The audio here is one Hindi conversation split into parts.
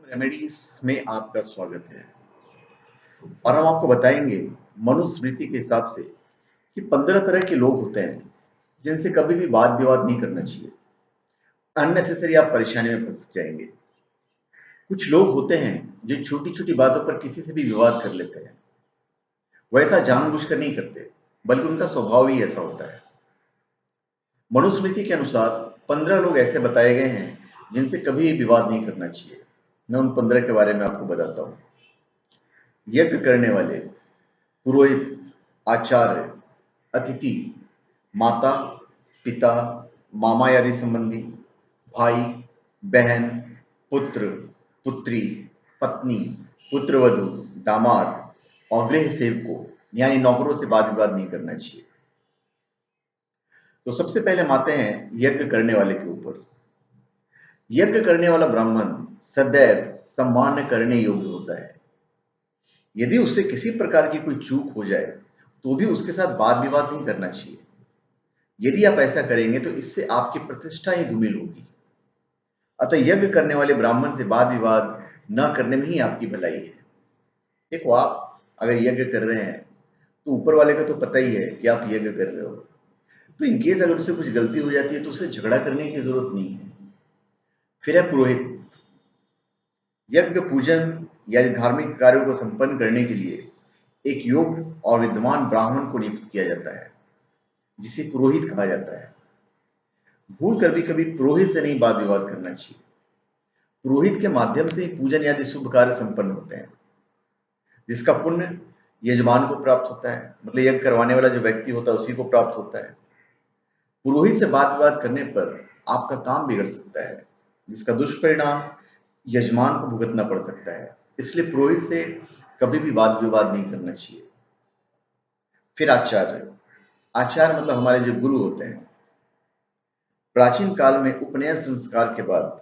रेमेडीज में आपका स्वागत है। और हम आपको बताएंगे मनुस्मृति के हिसाब से कि 15 तरह के लोग होते हैं जिनसे कभी भी वाद विवाद नहीं करना चाहिए। अननेसेसरी आप परेशानी में फंस जाएंगे। कुछ लोग होते हैं जो छोटी छोटी बातों पर किसी से भी विवाद कर लेते हैं। वो ऐसा जानबूझकर नहीं करते, बल्कि उनका स्वभाव ही ऐसा होता है। मनुस्मृति के अनुसार 15 लोग ऐसे बताए गए हैं जिनसे कभी विवाद नहीं करना चाहिए। मैं उन 15 के बारे में आपको बताता हूँ। यज्ञ करने वाले, पुरोहित, आचार्य, अतिथि, माता, पिता, मामा आदि संबंधी, भाई, बहन, पुत्र, पुत्री, पत्नी, पुत्रवधू, दामाद और गृह सेवकों यानी नौकरों से वाद विवाद नहीं करना चाहिए। तो सबसे पहले हम आते हैं यज्ञ करने वाले के ऊपर। यज्ञ करने वाला ब्राह्मण सदैव सम्मान करने योग्य होता है। यदि उससे किसी प्रकार की कोई चूक हो जाए तो भी उसके साथ वाद विवाद नहीं करना चाहिए। यदि आप ऐसा करेंगे तो इससे आपकी प्रतिष्ठा ही धूमिल होगी। अतः यज्ञ करने वाले ब्राह्मण से वाद विवाद न करने में ही आपकी भलाई है। देखो, आप अगर यज्ञ कर रहे हैं तो ऊपर वाले का तो पता ही है कि आप यज्ञ कर रहे हो। तो इनकेस अगर उससे कुछ गलती हो जाती है तो उससे झगड़ा करने की जरूरत नहीं है। फिर है पुरोहित। यज्ञ पूजन या धार्मिक कार्यों को संपन्न करने के लिए एक योग्य और विद्वान ब्राह्मण को नियुक्त किया जाता है, जिसे पुरोहित कहा जाता है। भूल कर भी कभी पुरोहित से नहीं वाद विवाद करना चाहिए। पुरोहित के माध्यम से ही पूजन आदि शुभ कार्य संपन्न होते हैं, जिसका पुण्य यजमान को प्राप्त होता है। मतलब यज्ञ करवाने वाला जो व्यक्ति होता है उसी को प्राप्त होता है। पुरोहित से वाद विवाद करने पर आपका काम बिगड़ सकता है, जिसका दुष्परिणाम यजमान को भुगतना पड़ सकता है। इसलिए पुरोहित से कभी भी वाद विवाद नहीं करना चाहिए। फिर आचार्य। आचार्य मतलब हमारे जो गुरु होते हैं। प्राचीन काल में उपनयन संस्कार के बाद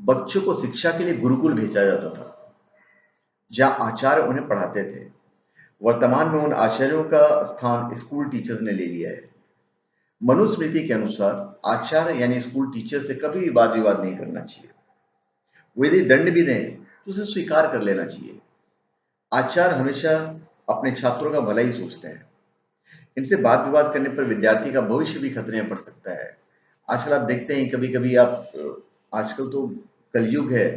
बच्चों को शिक्षा के लिए गुरुकुल भेजा जाता था, जहां आचार्य उन्हें पढ़ाते थे। वर्तमान में उन आचार्यों का स्थान स्कूल टीचर्स ने ले लिया है। मनुस्मृति के अनुसार आचार्य यानी स्कूल टीचर से कभी भी वाद विवाद नहीं करना चाहिए। वो यदि दंड भी दें तो उसे स्वीकार कर लेना चाहिए। आचार्य हमेशा अपने छात्रों का भला ही सोचते हैं। इनसे वाद विवाद करने पर विद्यार्थी का भविष्य भी खतरे में पड़ सकता है। आजकल आप देखते हैं, कभी कभी आप आजकल तो कलयुग है,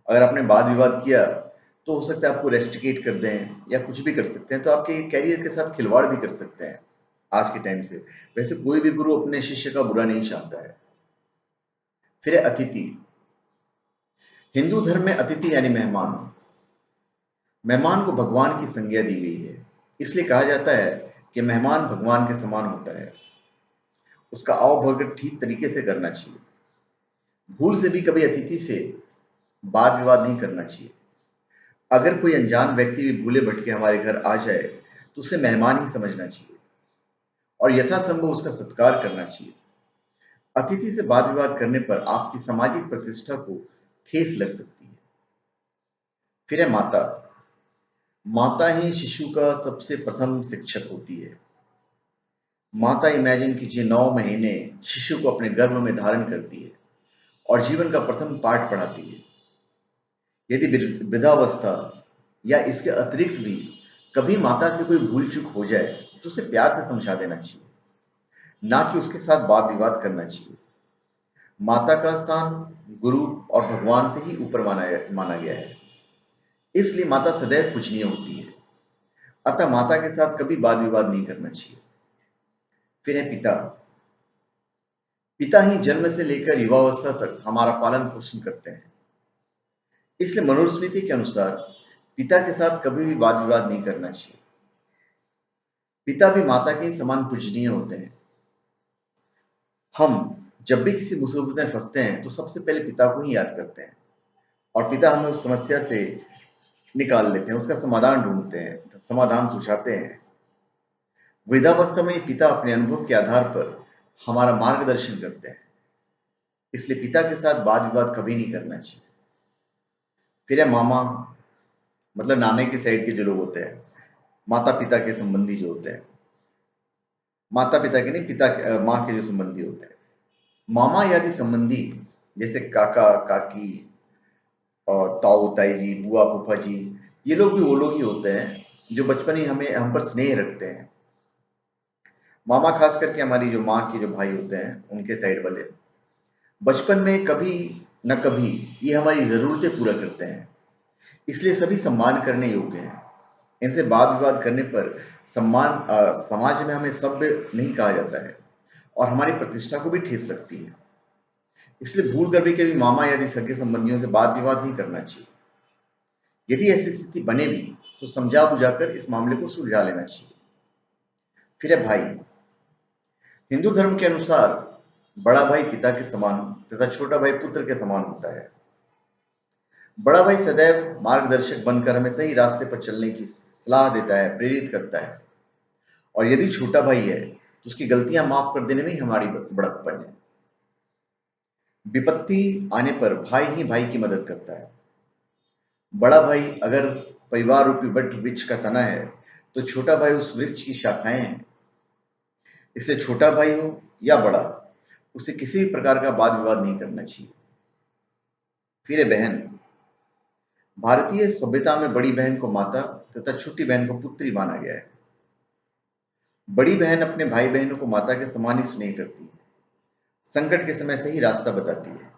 अगर आपने वाद विवाद किया तो हो सकता है आपको रेस्टिकेट कर दें या कुछ भी कर सकते हैं। तो आपके कैरियर के साथ खिलवाड़ भी कर सकते हैं आज के टाइम से। वैसे कोई भी गुरु अपने शिष्य का बुरा नहीं चाहता है। फिर है अतिथि। हिंदू धर्म में अतिथि यानी मेहमान। मेहमान को भगवान की संज्ञा दी गई है। इसलिए कहा जाता है कि मेहमान भगवान के समान होता है। उसका आवभगत ठीक तरीके से करना चाहिए। भूल से भी कभी अतिथि से वाद विवाद नहीं करना चाहिए। अगर कोई अनजान व्यक्ति भी भूले भटके हमारे घर आ जाए तो उसे मेहमान ही समझना चाहिए और यथासंभव उसका सत्कार करना चाहिए। अतिथि से वाद विवाद करने पर आपकी सामाजिक प्रतिष्ठा को ठेस लग सकती है। फिर है माता। माता ही शिशु का सबसे प्रथम शिक्षक होती है। माता, इमेजिन कीजिए, 9 महीने शिशु को अपने गर्भ में धारण करती है और जीवन का प्रथम पाठ पढ़ाती है। यदि वृद्धावस्था या इसके अतिरिक्त भी कभी माता से कोई भूल चूक हो जाए तो उसे प्यार से समझा देना चाहिए, ना कि उसके साथ वाद विवाद करना चाहिए। माता का स्थान गुरु और भगवान से ही ऊपर माना गया है। इसलिए माता सदैव पूजनीय होती है। अतः माता के साथ कभी वाद विवाद नहीं करना चाहिए। फिर है पिता। पिता ही जन्म से लेकर युवावस्था तक हमारा पालन पोषण करते हैं। इसलिए मनुस्मृति के अनुसार पिता के साथ कभी भी वाद विवाद नहीं करना चाहिए। पिता भी माता के समान पूजनीय होते हैं। हम जब भी किसी मुसीबत में फंसते हैं तो सबसे पहले पिता को ही याद करते हैं और पिता हमें उस समस्या से निकाल लेते हैं, उसका समाधान ढूंढते हैं, समाधान सुझाते हैं। वृद्धावस्था में पिता अपने अनुभव के आधार पर हमारा मार्गदर्शन करते हैं। इसलिए पिता के साथ वाद विवाद कभी नहीं करना चाहिए। फिर है मामा, मतलब नाने के साइड के जो लोग होते हैं, माता पिता के संबंधी जो होते हैं। माता पिता के नहीं, पिता के माँ के जो संबंधी होते हैं। मामा आदि संबंधी जैसे काका काकी और ताऊ ताई जी, बुआ फूफा जी, ये लोग भी वो लोग ही होते हैं जो बचपन ही हमें हम पर स्नेह रखते हैं। मामा खास करके हमारी जो माँ के जो भाई होते हैं उनके साइड वाले, बचपन में कभी न कभी ये हमारी ज़रूरतें पूरा करते हैं, इसलिए सभी सम्मान करने योग्य हैं। इनसे वाद विवाद करने पर समाज में हमें सभ्य नहीं कहा जाता है और हमारी प्रतिष्ठा को भी ठेस लगती है। इसलिए भूल कर भी कभी मामा या सगे संबंधियों से वाद विवाद नहीं करना चाहिए। यदि ऐसी स्थिति बने भी तो समझा बुझाकर इस मामले को सुलझा लेना चाहिए। फिर है भाई। हिंदू धर्म के अनुसार बड़ा भाई पिता के समान तथा छोटा भाई पुत्र के समान होता है। बड़ा भाई सदैव मार्गदर्शक बनकर हमें सही रास्ते पर चलने की सलाह देता है, प्रेरित करता है। और यदि छोटा भाई है तो उसकी गलतियां माफ कर देने में ही हमारी बड़प्पन है। विपत्ति आने पर भाई ही भाई की मदद करता है। बड़ा भाई अगर परिवार रूपी वट वृक्ष का तना है तो छोटा भाई उस वृक्ष की शाखाएं हैं। इसलिए छोटा भाई हो या बड़ा, उसे किसी भी प्रकार का वाद विवाद नहीं करना चाहिए। फिर है बहन। भारतीय सभ्यता में बड़ी बहन को माता तथा छोटी बहन को पुत्री माना गया है। बड़ी बहन अपने भाई बहनों को माता के समान ही स्नेह करती है, संकट के समय सही रास्ता बताती है।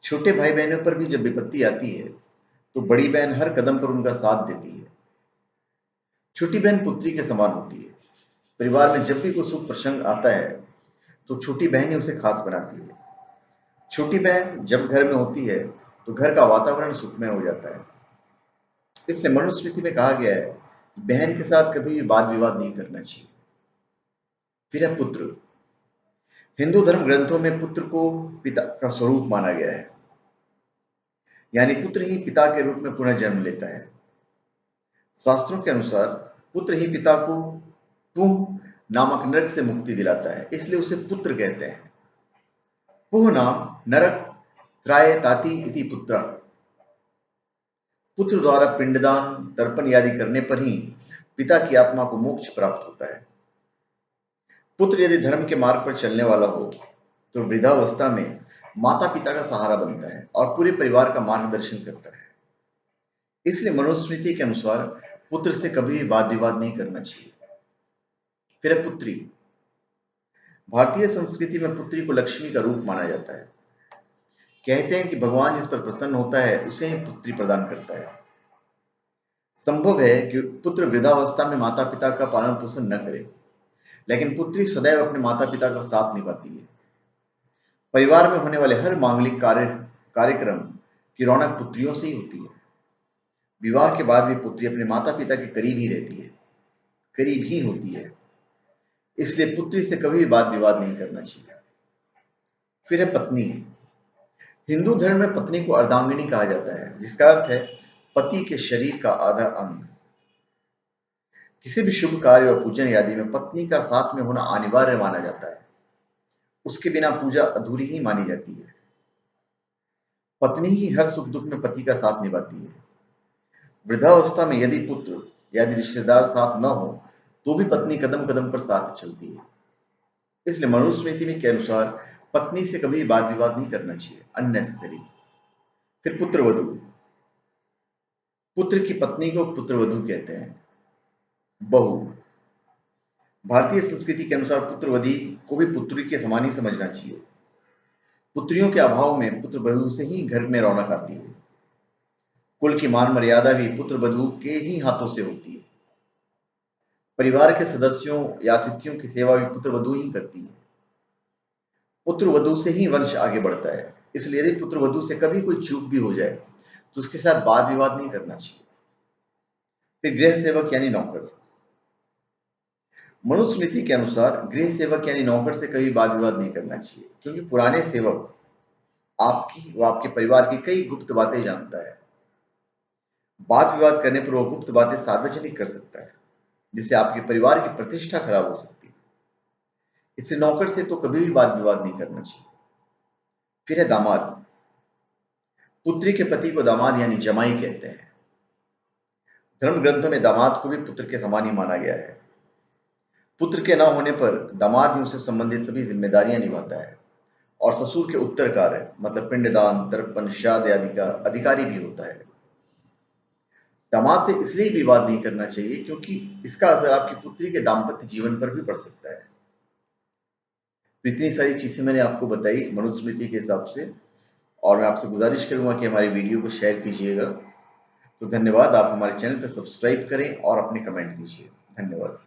छोटे भाई बहनों पर भी जब विपत्ति आती है तो बड़ी बहन हर कदम पर उनका साथ देती है। छोटी बहन पुत्री के समान होती है। परिवार में जब भी कोई शुभ प्रसंग आता है तो छोटी बहन ही उसे खास बनाती है। छोटी बहन जब घर में होती है तो घर का वातावरण सुखमय हो जाता है। इसलिए मनुस्मृति में कहा गया है कि बहन के साथ कभी भी वाद विवाद नहीं करना चाहिए। फिर है पुत्र। हिंदू धर्म ग्रंथों में पुत्र को पिता का स्वरूप माना गया है, यानी पुत्र ही पिता के रूप में पुनः जन्म लेता है। शास्त्रों के अनुसार पुत्र ही पिता को पुह नामक नरक से मुक्ति दिलाता है, इसलिए उसे पुत्र कहते हैं। पुह नाम नरक त्राय ताति इति पुत्र। पुत्र द्वारा पिंडदान तर्पण आदि करने पर ही पिता की आत्मा को मोक्ष प्राप्त होता है। पुत्र यदि धर्म के मार्ग पर चलने वाला हो तो वृद्धावस्था में माता पिता का सहारा बनता है और पूरे परिवार का मार्गदर्शन करता है। इसलिए मनुस्मृति के अनुसार पुत्र से कभी भी वाद विवाद नहीं करना चाहिए। फिर है पुत्री। भारतीय संस्कृति में पुत्री को लक्ष्मी का रूप माना जाता है। कहते हैं कि भगवान जिस पर प्रसन्न होता है उसे ही पुत्री प्रदान करता है। संभव है कि पुत्र वृद्धावस्था में माता पिता का पालन पोषण न करे, लेकिन पुत्री सदैव अपने माता पिता का साथ निभाती है। परिवार में होने वाले हर मांगलिक कार्यक्रम की रौनक पुत्रियों से ही होती है। विवाह के बाद भी पुत्री अपने माता पिता के करीब ही रहती है, करीब ही होती है। इसलिए पुत्री से कभी भी वाद विवाद नहीं करना चाहिए। फिर है पत्नी। हिंदू धर्म में पत्नी को अर्धांगिनी कहा जाता है, जिसका अर्थ है पति के शरीर का आधा अंग। किसी भी शुभ कार्य और पूजन आदि में पत्नी का साथ में होना अनिवार्य माना जाता है। उसके बिना पूजा अधूरी ही मानी जाती है। पत्नी ही हर सुख दुख में पति का साथ निभाती है। वृद्धावस्था में यदि पुत्र यदि रिश्तेदार साथ न हो तो भी पत्नी कदम कदम पर साथ चलती है। इसलिए मनुस्मृति के अनुसार पत्नी से कभी वाद विवाद नहीं करना चाहिए, अननेसेसरी। फिर पुत्रवधू। पुत्र की पत्नी को पुत्रवधू कहते हैं। बहू। भारतीय संस्कृति के अनुसार पुत्रवधी को भी पुत्री के समान ही समझना चाहिए। पुत्रियों के अभाव में पुत्रवधू से ही घर में रौनक आती है। कुल की मान मर्यादा भी पुत्रवधू के ही हाथों से होती है। परिवार के सदस्यों या अतिथियों की सेवा भी पुत्रवधू ही करती है। पुत्रवधू से ही वंश आगे बढ़ता है। इसलिए यदि पुत्रवधू से कभी कोई चूक भी हो जाए तो उसके साथ वाद विवाद नहीं करना चाहिए। फिर गृह सेवक यानी नौकर। मनुस्मृति के अनुसार गृह सेवक यानी नौकर से कभी वाद विवाद नहीं करना चाहिए, क्योंकि पुराने सेवक आपकी व आपके परिवार की कई गुप्त बातें जानता है। वाद विवाद करने पर वो गुप्त बातें सार्वजनिक कर सकता है, जिससे आपके परिवार की प्रतिष्ठा खराब हो सकती है। इससे नौकर से तो कभी भी वाद विवाद नहीं करना चाहिए। फिर है दामाद। पुत्री के पति को दामाद यानी जमाई कहते हैं। धर्म ग्रंथों में दामाद को भी पुत्र के समान ही माना गया है। पुत्र के न होने पर दामाद ही उससे संबंधित सभी जिम्मेदारियां निभाता है और ससुर के उत्तर कार्य मतलब पिंडदान, तर्पण, श्राद्ध आदि का अधिकारी भी होता है। दामाद से इसलिए विवाद नहीं करना चाहिए क्योंकि इसका असर आपकी पुत्री के दाम्पत्य जीवन पर भी पड़ सकता है। तो इतनी सारी चीजें मैंने आपको बताई मनुस्मृति के हिसाब से, और मैं आपसे गुजारिश करूंगा कि हमारी वीडियो को शेयर कीजिएगा। तो धन्यवाद। आप हमारे चैनल पर सब्सक्राइब करें और अपने कमेंट दीजिए। धन्यवाद।